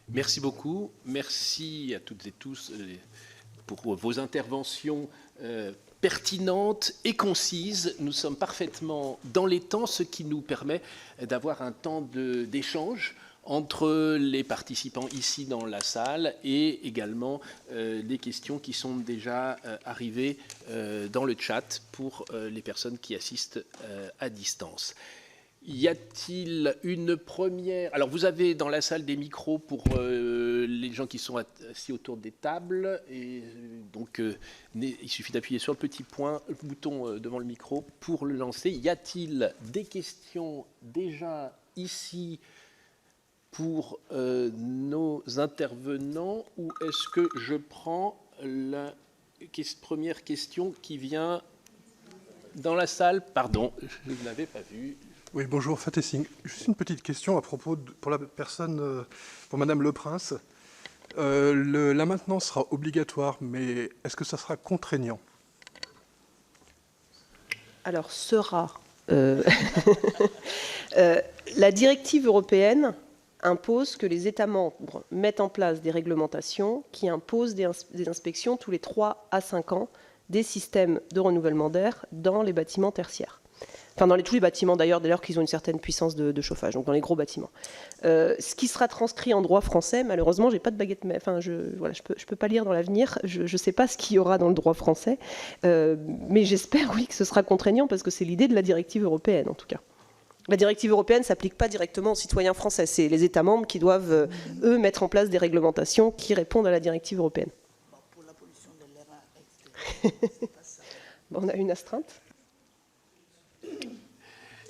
Merci beaucoup. Merci à toutes et tous pour vos interventions pertinentes et concises. Nous sommes parfaitement dans les temps, ce qui nous permet d'avoir un temps d'échange entre les participants ici dans la salle et également des questions qui sont déjà arrivées dans le chat pour les personnes qui assistent à distance. Y a-t-il une première... Alors, vous avez dans la salle des micros pour les gens qui sont assis autour des tables. Et donc, il suffit d'appuyer sur le petit bouton devant le micro pour le lancer. Y a-t-il des questions déjà ici pour nos intervenants, ou est-ce que je prends la première question qui vient dans la salle? Pardon, je ne l'avais pas vue. Oui, bonjour, Fateh Singh. Juste une petite question à propos, pour la personne, pour Madame Le Prince. La maintenance sera obligatoire, mais est-ce que ça sera contraignant? Alors, sera. La directive européenne impose que les États membres mettent en place des réglementations qui imposent des inspections tous les 3 à 5 ans des systèmes de renouvellement d'air dans les bâtiments tertiaires. Enfin, dans tous les bâtiments d'ailleurs, dès lors qu'ils ont une certaine puissance de chauffage, donc dans les gros bâtiments. Ce qui sera transcrit en droit français, malheureusement, j'ai pas de baguette, enfin, je peux pas lire dans l'avenir, je ne sais pas ce qu'il y aura dans le droit français, mais j'espère, oui, que ce sera contraignant, parce que c'est l'idée de la directive européenne, en tout cas. La directive européenne ne s'applique pas directement aux citoyens français, c'est les États membres qui doivent, eux, mettre en place des réglementations qui répondent à la directive européenne. Pour la pollution de l'air extérieur, On a une astreinte.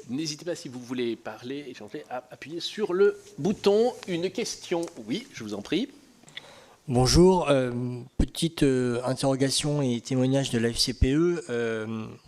N'hésitez pas, si vous voulez parler, échanger, à appuyer sur le bouton. Une question? Oui, je vous en prie. Bonjour, petite interrogation et témoignage de la FCPE.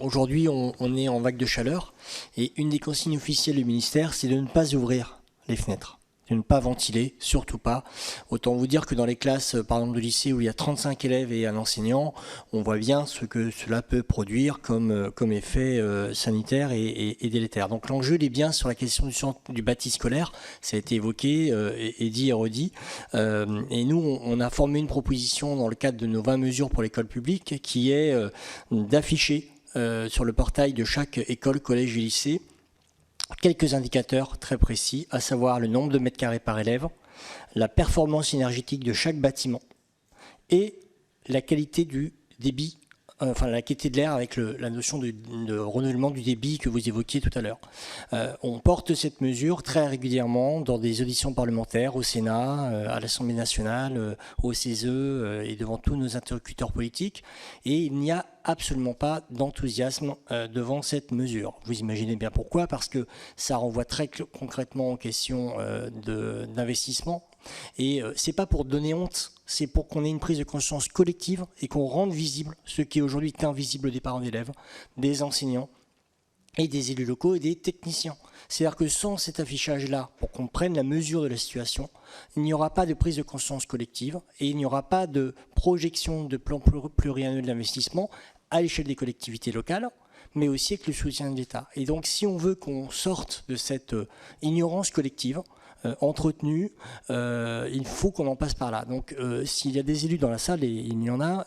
Aujourd'hui, on est en vague de chaleur et une des consignes officielles du ministère, c'est de ne pas ouvrir les fenêtres, de ne pas ventiler, surtout pas. Autant vous dire que dans les classes, par exemple, de lycée où il y a 35 élèves et un enseignant, on voit bien ce que cela peut produire comme effet sanitaire et délétère. Donc l'enjeu est bien sur la question du bâti scolaire, ça a été évoqué et dit et redit. Et nous, on a formé une proposition dans le cadre de nos 20 mesures pour l'école publique qui est d'afficher sur le portail de chaque école, collège et lycée quelques indicateurs très précis, à savoir le nombre de mètres carrés par élève, la performance énergétique de chaque bâtiment et la qualité du débit, enfin la qualité de l'air avec la notion de renouvellement du débit que vous évoquiez tout à l'heure. On porte cette mesure très régulièrement dans des auditions parlementaires au Sénat, à l'Assemblée nationale, au CESE et devant tous nos interlocuteurs politiques. Et il n'y a absolument pas d'enthousiasme devant cette mesure. Vous imaginez bien pourquoi, parce que ça renvoie très concrètement aux questions d'investissement. Et c'est pas pour donner honte, c'est pour qu'on ait une prise de conscience collective et qu'on rende visible ce qui aujourd'hui est invisible des parents d'élèves, des enseignants et des élus locaux et des techniciens. C'est-à-dire que sans cet affichage-là, pour qu'on prenne la mesure de la situation, il n'y aura pas de prise de conscience collective et il n'y aura pas de projection de plan pluriannuel d'investissement à l'échelle des collectivités locales, mais aussi avec le soutien de l'État. Et donc, si on veut qu'on sorte de cette ignorance collective, entretenue, il faut qu'on en passe par là. Donc, s'il y a des élus dans la salle, et il y en a,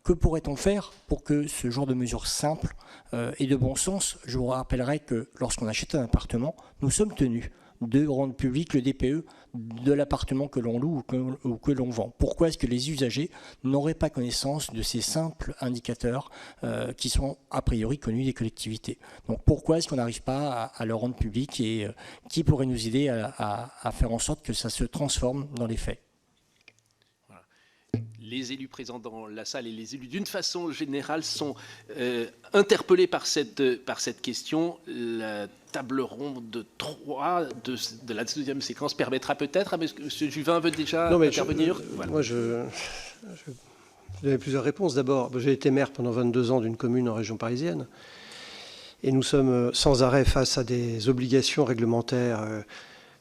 que pourrait-on faire pour que ce genre de mesures simples et de bon sens, je vous rappellerai que lorsqu'on achète un appartement, nous sommes tenus de rendre public le DPE de l'appartement que l'on loue ou que l'on vend. Pourquoi est-ce que les usagers n'auraient pas connaissance de ces simples indicateurs qui sont a priori connus des collectivités? Donc pourquoi est-ce qu'on n'arrive pas à le rendre public et qui pourrait nous aider à faire en sorte que ça se transforme dans les faits? Les élus présents dans la salle et les élus d'une façon générale sont interpellés par cette question. La table ronde de 3 de la deuxième séquence permettra peut-être à M. Juvin veut déjà intervenir. Voilà. Moi, j'avais plusieurs réponses. D'abord, j'ai été maire pendant 22 ans d'une commune en région parisienne. Et nous sommes sans arrêt face à des obligations réglementaires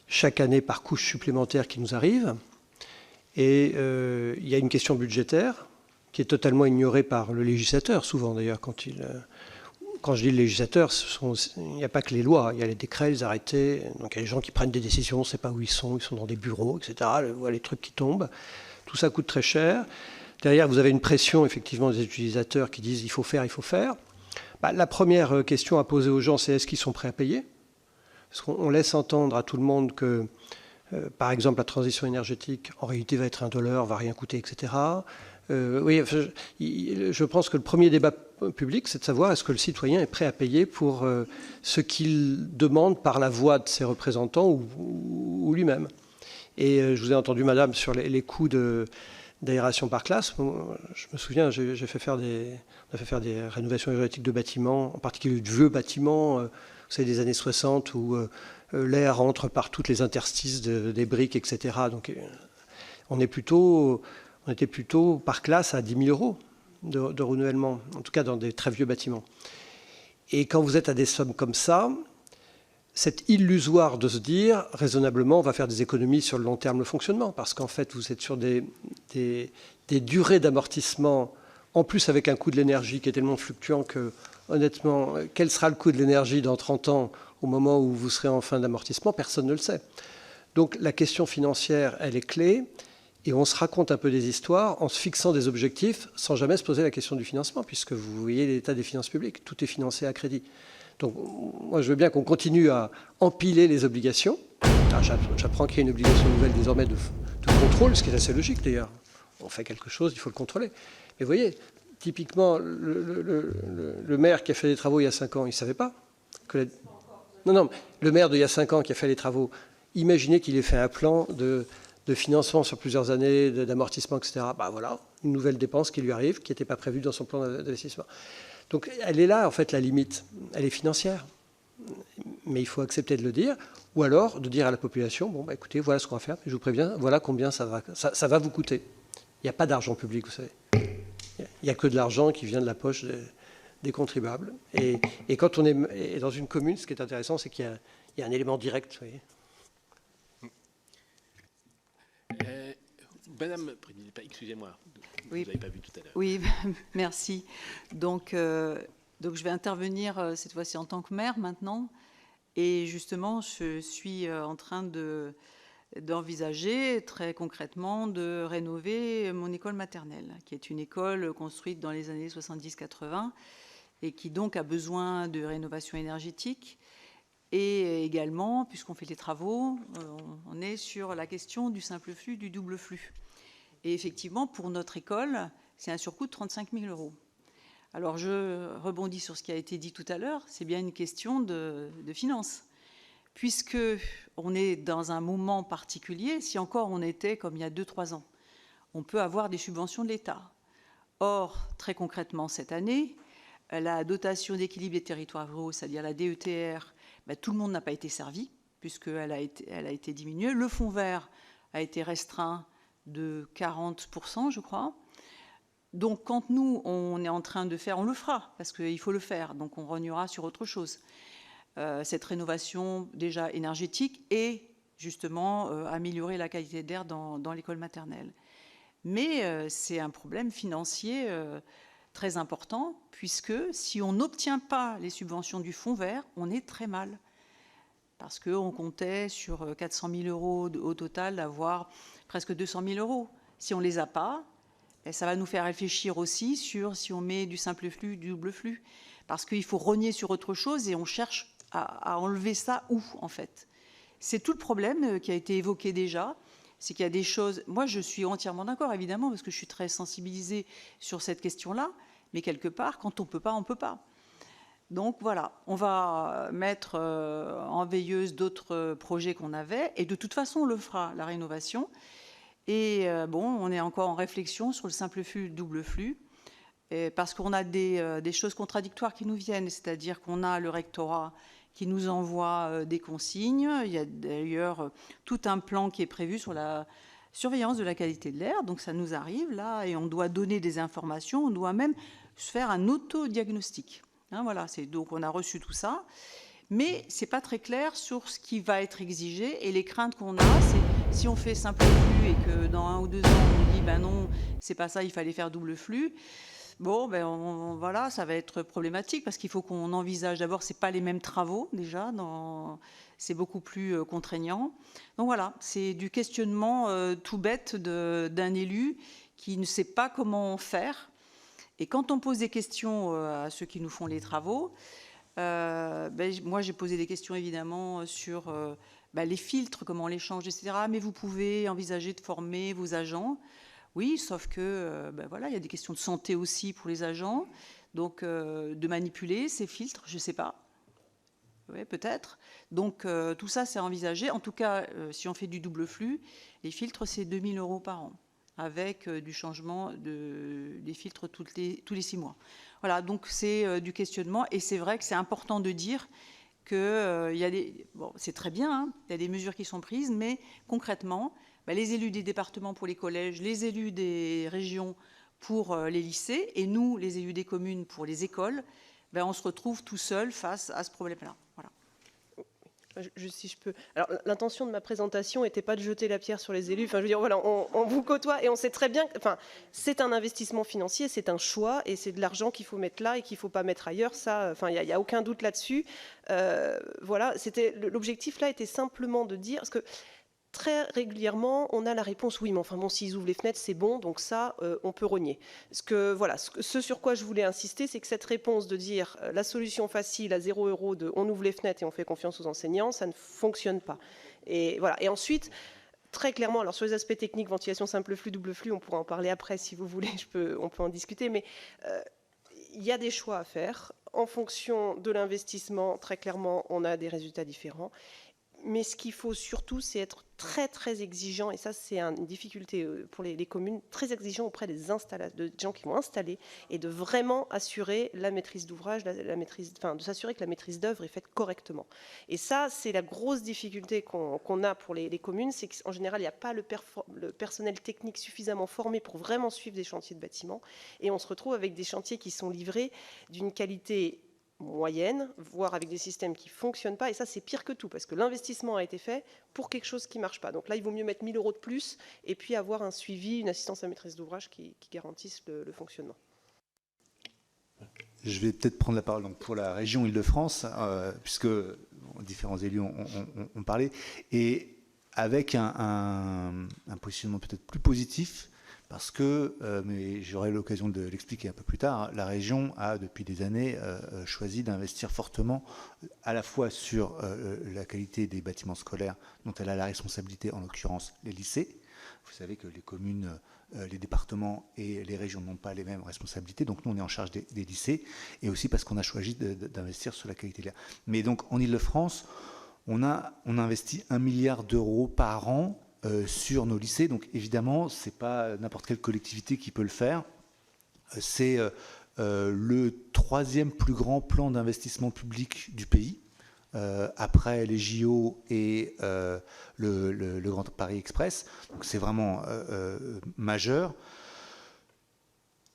chaque année par couche supplémentaire qui nous arrivent. Et il y a une question budgétaire qui est totalement ignorée par le législateur, souvent d'ailleurs, quand quand je dis le législateur, il n'y a pas que les lois, il y a les décrets, les arrêtés, donc il y a les gens qui prennent des décisions, on ne sait pas où ils sont dans des bureaux, etc. Voilà les trucs qui tombent. Tout ça coûte très cher. Derrière, vous avez une pression, effectivement, des utilisateurs qui disent « il faut faire ». La première question à poser aux gens, c'est est-ce qu'ils sont prêts à payer? Parce qu'on laisse entendre à tout le monde que, par exemple, la transition énergétique, en réalité, va être indolore, va rien coûter, etc. Oui, je pense que le premier débat public, c'est de savoir est-ce que le citoyen est prêt à payer pour ce qu'il demande par la voix de ses représentants ou lui-même. Et je vous ai entendu, madame, sur les coûts d'aération par classe. Je me souviens, on a fait faire des rénovations énergétiques de bâtiments, en particulier de vieux bâtiments, vous savez, des années 60, où l'air entre par toutes les interstices des briques, etc. Donc on était plutôt par classe à 10 000 euros de renouvellement, en tout cas dans des très vieux bâtiments. Et quand vous êtes à des sommes comme ça, c'est illusoire de se dire, raisonnablement, on va faire des économies sur le long terme, le fonctionnement, parce qu'en fait, vous êtes sur des durées d'amortissement, en plus avec un coût de l'énergie qui est tellement fluctuant que, honnêtement, quel sera le coût de l'énergie dans 30 ans, au moment où vous serez en fin d'amortissement, personne ne le sait. Donc la question financière, elle est clé, et on se raconte un peu des histoires en se fixant des objectifs sans jamais se poser la question du financement, puisque vous voyez l'état des finances publiques, tout est financé à crédit. Donc, moi, je veux bien qu'on continue à empiler les obligations. J'apprends qu'il y a une obligation nouvelle désormais de contrôle, ce qui est assez logique d'ailleurs. On fait quelque chose, il faut le contrôler. Mais vous voyez, typiquement, le maire qui a fait les travaux il y a 5 ans, il ne savait pas que Non, le maire d'il y a 5 ans qui a fait les travaux, imaginez qu'il ait fait un plan de financement sur plusieurs années, d'amortissement, etc. Voilà, une nouvelle dépense qui lui arrive, qui n'était pas prévue dans son plan d'investissement. Donc elle est là, en fait, la limite. Elle est financière. Mais il faut accepter de le dire. Ou alors de dire à la population, écoutez, voilà ce qu'on va faire, mais je vous préviens, voilà combien ça va vous coûter. Il n'y a pas d'argent public, vous savez. Il n'y a que de l'argent qui vient de la poche des contribuables. Et quand on est dans une commune, ce qui est intéressant, c'est qu'il y a un élément direct, vous voyez. Madame, excusez-moi, Oui. vous n'avez pas vu tout à l'heure. Oui, merci. Donc je vais intervenir cette fois-ci en tant que maire maintenant. Et justement, je suis en train d'envisager très concrètement de rénover mon école maternelle, qui est une école construite dans les années 70-80 et qui donc a besoin de rénovation énergétique. Et également, puisqu'on fait les travaux, on est sur la question du simple flux, du double flux. Et effectivement, pour notre école, c'est un surcoût de 35 000 euros. Alors, je rebondis sur ce qui a été dit tout à l'heure, c'est bien une question de finances. Puisqu'on est dans un moment particulier, si encore on était comme il y a 2-3 ans, on peut avoir des subventions de l'État. Or, très concrètement, cette année, la dotation d'équilibre des territoires ruraux, c'est-à-dire la DETR, tout le monde n'a pas été servi, puisqu'elle a été diminuée. Le fonds vert a été restreint de 40%, je crois. Donc, quand nous, on est en train de faire, on le fera, parce qu'il faut le faire, donc on rognera sur autre chose. Cette rénovation déjà énergétique et, justement, améliorer la qualité d'air dans l'école maternelle. Mais c'est un problème financier très important, puisque si on n'obtient pas les subventions du fonds vert, on est très mal. Parce qu'on comptait sur 400 000 euros au total, d'avoir presque 200 000 euros. Si on ne les a pas, ça va nous faire réfléchir aussi sur si on met du simple flux, du double flux. Parce qu'il faut rogner sur autre chose et on cherche à enlever ça où, en fait. C'est tout le problème qui a été évoqué déjà. C'est qu'il y a des choses... Moi, je suis entièrement d'accord, évidemment, parce que je suis très sensibilisée sur cette question-là. Mais quelque part, quand on ne peut pas, on ne peut pas. Donc voilà, on va mettre en veilleuse d'autres projets qu'on avait. Et de toute façon, on le fera, la rénovation. Et on est encore en réflexion sur le simple flux, le double flux. Parce qu'on a des choses contradictoires qui nous viennent. C'est-à-dire qu'on a le rectorat qui nous envoie des consignes. Il y a d'ailleurs tout un plan qui est prévu sur la surveillance de la qualité de l'air. Donc ça nous arrive là et on doit donner des informations. On doit même se faire un autodiagnostic. Voilà, donc on a reçu tout ça. Mais ce n'est pas très clair sur ce qui va être exigé. Et les craintes qu'on a, c'est si on fait simple flux et que dans 1 ou 2 ans, on dit non, c'est pas ça, il fallait faire double flux. Bon, voilà, ça va être problématique parce qu'il faut qu'on envisage. D'abord, c'est pas les mêmes travaux déjà. C'est beaucoup plus contraignant. Donc voilà, c'est du questionnement tout bête d'un élu qui ne sait pas comment faire. Et quand on pose des questions à ceux qui nous font les travaux, moi j'ai posé des questions évidemment sur les filtres, comment on les change, etc. Mais vous pouvez envisager de former vos agents. Oui, sauf que voilà, il y a des questions de santé aussi pour les agents, donc de manipuler ces filtres, je ne sais pas. Oui, peut-être. Donc tout ça, c'est envisagé. En tout cas, si on fait du double flux, les filtres, c'est 2 000 € par an, avec du changement des filtres tous les 6 mois. Voilà, donc c'est du questionnement, et c'est vrai que c'est important de dire que c'est très bien, hein, il y a des mesures qui sont prises, mais concrètement, les élus des départements pour les collèges, les élus des régions pour les lycées, et nous, les élus des communes pour les écoles, on se retrouve tout seul face à ce problème-là. Voilà. Si je peux. Alors, l'intention de ma présentation n'était pas de jeter la pierre sur les élus. Enfin, je veux dire, voilà, on vous côtoie et on sait très bien. Enfin, c'est un investissement financier, c'est un choix, et c'est de l'argent qu'il faut mettre là et qu'il ne faut pas mettre ailleurs. Ça, enfin, il n'y a aucun doute là-dessus. Voilà, l'objectif là était simplement de dire, parce que très régulièrement, on a la réponse oui, mais enfin bon, s'ils ouvrent les fenêtres, c'est bon, donc ça, on peut rogner. Ce sur quoi je voulais insister, c'est que cette réponse de dire la solution facile à 0 € de on ouvre les fenêtres et on fait confiance aux enseignants, ça ne fonctionne pas. Et voilà. Et ensuite, très clairement, alors sur les aspects techniques, ventilation simple flux, double flux, on pourra en parler après si vous voulez, on peut en discuter, mais il y a des choix à faire. En fonction de l'investissement, très clairement, on a des résultats différents. Mais ce qu'il faut surtout, c'est être très, très exigeant, et ça, c'est une difficulté pour les communes, très exigeant auprès des gens qui vont installer, et de vraiment assurer la maîtrise d'ouvrage, de s'assurer que la maîtrise d'œuvre est faite correctement. Et ça, c'est la grosse difficulté qu'on a pour les communes, c'est qu'en général, il n'y a pas le personnel technique suffisamment formé pour vraiment suivre des chantiers de bâtiments, et on se retrouve avec des chantiers qui sont livrés d'une qualité moyenne, voire avec des systèmes qui ne fonctionnent pas, et ça c'est pire que tout, parce que l'investissement a été fait pour quelque chose qui ne marche pas. Donc là, il vaut mieux mettre 1 000 € de plus, et puis avoir un suivi, une assistance à maîtrise d'ouvrage qui garantisse le fonctionnement. Je vais peut-être prendre la parole donc, pour la région Île-de-France, puisque différents élus ont parlé, et avec un positionnement peut-être plus positif, parce que, mais j'aurai l'occasion de l'expliquer un peu plus tard, la région a depuis des années choisi d'investir fortement à la fois sur la qualité des bâtiments scolaires dont elle a la responsabilité, en l'occurrence les lycées. Vous savez que les communes, les départements et les régions n'ont pas les mêmes responsabilités, donc nous on est en charge des lycées, et aussi parce qu'on a choisi d'investir sur la qualité de l'air. Mais donc en Île-de-France, on a investi 1 milliard d'euros par an sur nos lycées. Donc évidemment, ce n'est pas n'importe quelle collectivité qui peut le faire. C'est le 3e plus grand plan d'investissement public du pays, après les JO et le Grand Paris Express. Donc c'est vraiment majeur.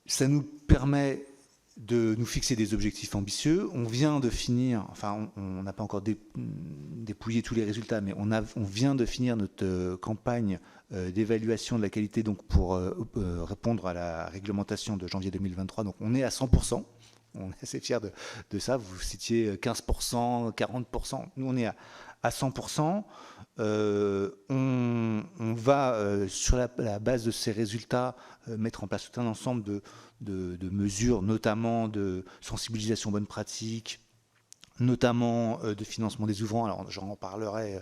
Ça nous permet de nous fixer des objectifs ambitieux. On vient de finir, enfin on n'a pas encore dépouillé tous les résultats, mais on vient de finir notre campagne d'évaluation de la qualité donc pour répondre à la réglementation de janvier 2023. Donc on est à 100%. On est assez fiers de ça. Vous citiez 15%, 40%. Nous, on est à 100%. On va, sur la base de ces résultats, mettre en place tout un ensemble de mesures, notamment de sensibilisation bonne pratique, notamment de financement des ouvrants. Alors, j'en parlerai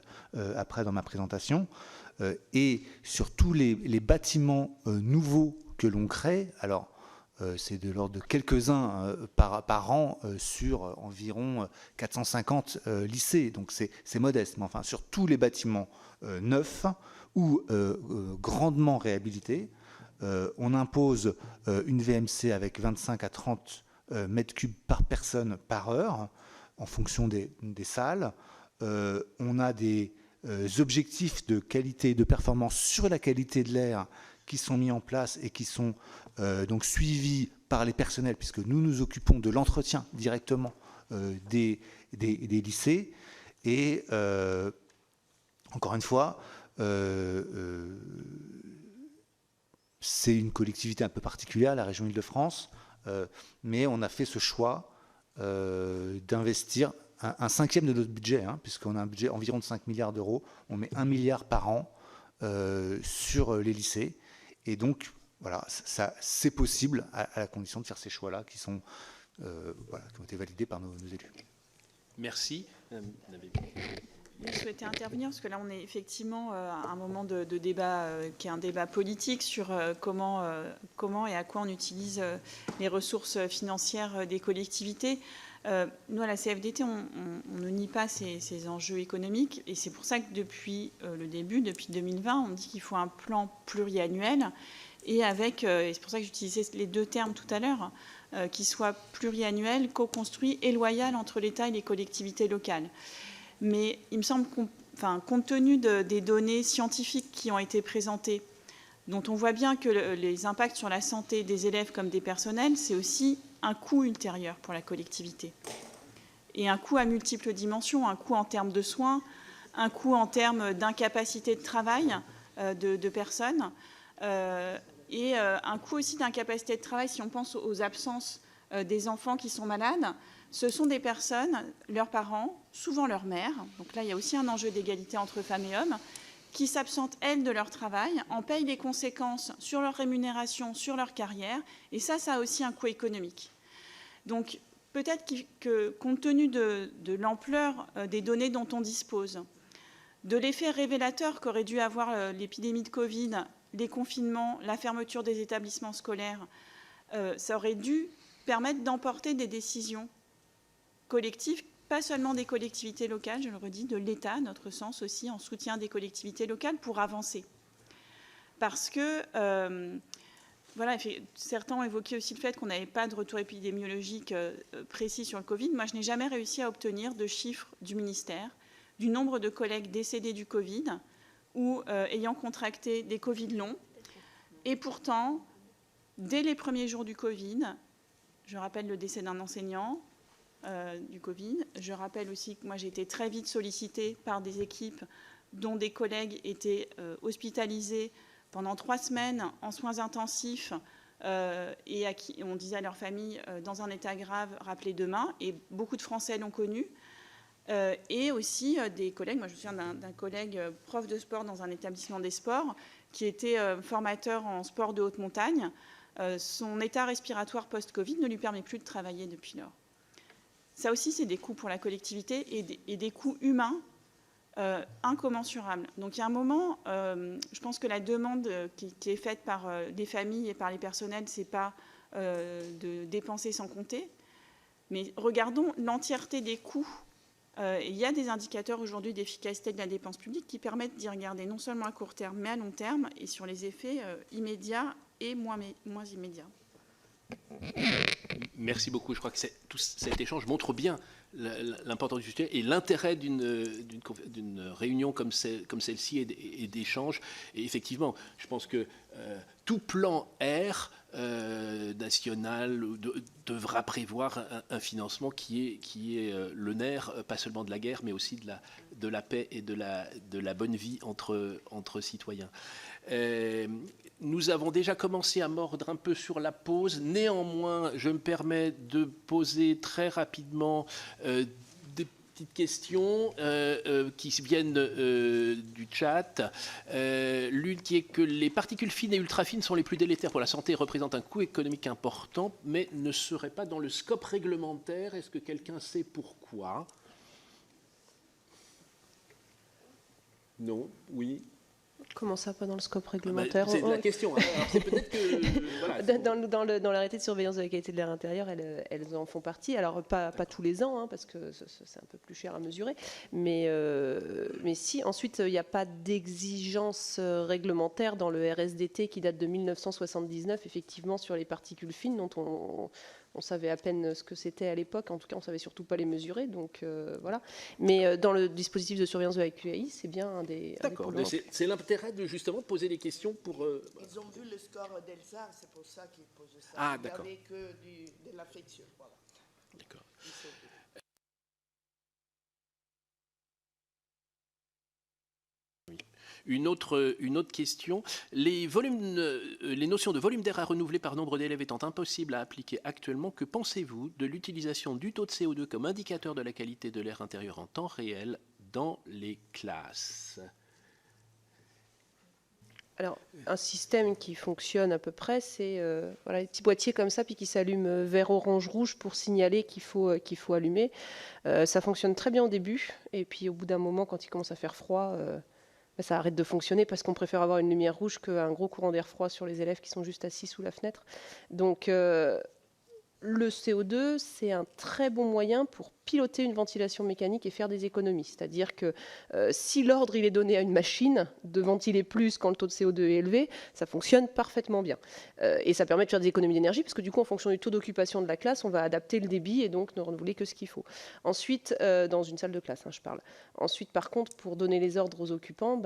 après dans ma présentation. Et sur tous les bâtiments nouveaux que l'on crée, alors, c'est de l'ordre de quelques-uns par an sur environ 450 lycées. Donc c'est modeste, mais enfin sur tous les bâtiments neufs ou grandement réhabilités, on impose une VMC avec 25 à 30 mètres cubes par personne par heure en fonction des salles. On a des objectifs de qualité et de performance sur la qualité de l'air qui sont mis en place et qui sont donc suivis par les personnels, puisque nous nous occupons de l'entretien directement des lycées. Et encore une fois, c'est une collectivité un peu particulière, la région Île-de-France. mais on a fait ce choix d'investir un cinquième de notre budget, puisqu'on a un budget environ de 5 milliards d'euros. On met 1 milliard par an sur les lycées. Et donc, voilà, ça, c'est possible à la condition de faire ces choix-là qui sont, qui ont été validés par nos élus. Merci. Je souhaitais intervenir parce que là, on est effectivement à un moment de débat qui est un débat politique sur comment et à quoi on utilise les ressources financières des collectivités. Nous, à la CFDT, on ne nie pas ces enjeux économiques et c'est pour ça que depuis le début, depuis 2020, on dit qu'il faut un plan pluriannuel et c'est pour ça que j'utilisais les deux termes tout à l'heure, qui soit pluriannuel, co-construit et loyal entre l'État et les collectivités locales. Mais il me semble, compte tenu des données scientifiques qui ont été présentées, dont on voit bien que les impacts sur la santé des élèves comme des personnels, c'est aussi un coût ultérieur pour la collectivité. Et un coût à multiples dimensions, un coût en termes de soins, un coût en termes d'incapacité de travail de personnes, et un coût aussi d'incapacité de travail si on pense aux absences des enfants qui sont malades. Ce sont des personnes, leurs parents, souvent leur mère, donc là il y a aussi un enjeu d'égalité entre femmes et hommes, qui s'absentent, elles, de leur travail, en payent les conséquences sur leur rémunération, sur leur carrière, et ça a aussi un coût économique. Donc peut-être que compte tenu de l'ampleur des données dont on dispose, de l'effet révélateur qu'aurait dû avoir l'épidémie de Covid, les confinements, la fermeture des établissements scolaires, ça aurait dû permettre d'emporter des décisions collectives, pas seulement des collectivités locales, je le redis, de l'État, à notre sens aussi, en soutien des collectivités locales pour avancer. Parce que, certains ont évoqué aussi le fait qu'on n'avait pas de retour épidémiologique précis sur le Covid. Moi, je n'ai jamais réussi à obtenir de chiffres du ministère du nombre de collègues décédés du Covid ou ayant contracté des Covid longs. Et pourtant, dès les premiers jours du Covid, je rappelle le décès d'un enseignant, du Covid. Je rappelle aussi que moi j'ai été très vite sollicitée par des équipes dont des collègues étaient hospitalisés pendant 3 semaines en soins intensifs et à qui on disait à leur famille dans un état grave, rappelez demain, et beaucoup de Français l'ont connu. Et aussi des collègues, moi je me souviens d'un collègue prof de sport dans un établissement des sports qui était formateur en sport de haute montagne. Son état respiratoire post-Covid ne lui permet plus de travailler depuis lors. Ça aussi, c'est des coûts pour la collectivité et des coûts humains incommensurables. Donc il y a un moment, je pense que la demande qui est faite par les familles et par les personnels, ce n'est pas de dépenser sans compter, mais regardons l'entièreté des coûts. Il y a des indicateurs aujourd'hui d'efficacité de la dépense publique qui permettent d'y regarder non seulement à court terme, mais à long terme, et sur les effets immédiats et moins immédiats. Merci beaucoup. Je crois que tout cet échange montre bien l'importance du sujet et l'intérêt d'une réunion comme celle-ci et d'échanges. Et effectivement, je pense que tout plan R national devra prévoir un financement qui est le nerf, pas seulement de la guerre, mais aussi de la paix et de la bonne vie entre citoyens. Nous avons déjà commencé à mordre un peu sur la pause. Néanmoins, je me permets de poser très rapidement des petites questions qui viennent du chat. L'une qui est que les particules fines et ultra fines sont les plus délétères pour la santé et représentent un coût économique important, mais ne seraient pas dans le scope réglementaire. Est-ce que quelqu'un sait pourquoi? Non? Oui? Comment ça, pas dans le scope réglementaire? C'est la question. Alors, c'est peut-être que... Voilà. Dans l'arrêté de surveillance de la qualité de l'air intérieur, elles en font partie. Alors, pas tous les ans, parce que c'est un peu plus cher à mesurer. Mais si, ensuite, il n'y a pas d'exigence réglementaire dans le RSDT qui date de 1979, effectivement, sur les particules fines, dont on savait à peine ce que c'était à l'époque. En tout cas, on ne savait surtout pas les mesurer. Donc, voilà. Mais dans le dispositif de surveillance de la QAI, c'est bien un des... D'accord. C'est l'intérêt de justement poser des questions pour... Ils ont vu le score d'Elsa, c'est pour ça qu'ils posent ça. Ah, d'accord. Il n'y avait que de l'affection. Voilà. D'accord. Une autre question. Les notions de volume d'air à renouveler par nombre d'élèves étant impossibles à appliquer actuellement, que pensez-vous de l'utilisation du taux de CO2 comme indicateur de la qualité de l'air intérieur en temps réel dans les classes? Alors, un système qui fonctionne à peu près, c'est voilà, des petits boîtiers comme ça, puis qui s'allument vert, orange, rouge pour signaler qu'il faut allumer. Ça fonctionne très bien au début, et puis au bout d'un moment, quand il commence à faire froid, ça arrête de fonctionner parce qu'on préfère avoir une lumière rouge qu'un gros courant d'air froid sur les élèves qui sont juste assis sous la fenêtre. Donc, le CO2, c'est un très bon moyen pour piloter une ventilation mécanique et faire des économies. C'est-à-dire que si l'ordre il est donné à une machine de ventiler plus quand le taux de CO2 est élevé, ça fonctionne parfaitement bien. Et ça permet de faire des économies d'énergie, parce que du coup, en fonction du taux d'occupation de la classe, on va adapter le débit et donc ne renouveler que ce qu'il faut. Ensuite, dans une salle de classe, je parle. Ensuite, par contre, pour donner les ordres aux occupants,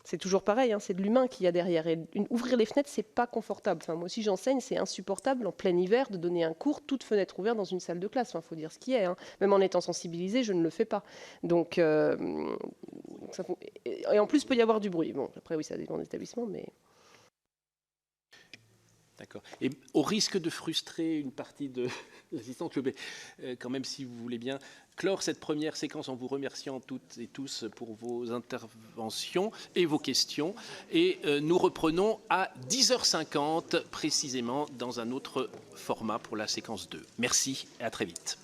c'est toujours pareil, c'est de l'humain qu'il y a derrière. Et ouvrir les fenêtres, c'est pas confortable. Enfin, moi aussi, j'enseigne, c'est insupportable en plein hiver de donner un cours, toute fenêtre ouverte dans une salle de classe. Faut dire ce qui est. Même en étant sensibilisé, je ne le fais pas. Donc, et en plus, il peut y avoir du bruit. Bon, après, oui, ça dépend des établissements, mais... D'accord. Et au risque de frustrer une partie de l'assistante, je vais quand même, si vous voulez bien, clore cette première séquence en vous remerciant toutes et tous pour vos interventions et vos questions. Et nous reprenons à 10h50 précisément dans un autre format pour la séquence 2. Merci et à très vite.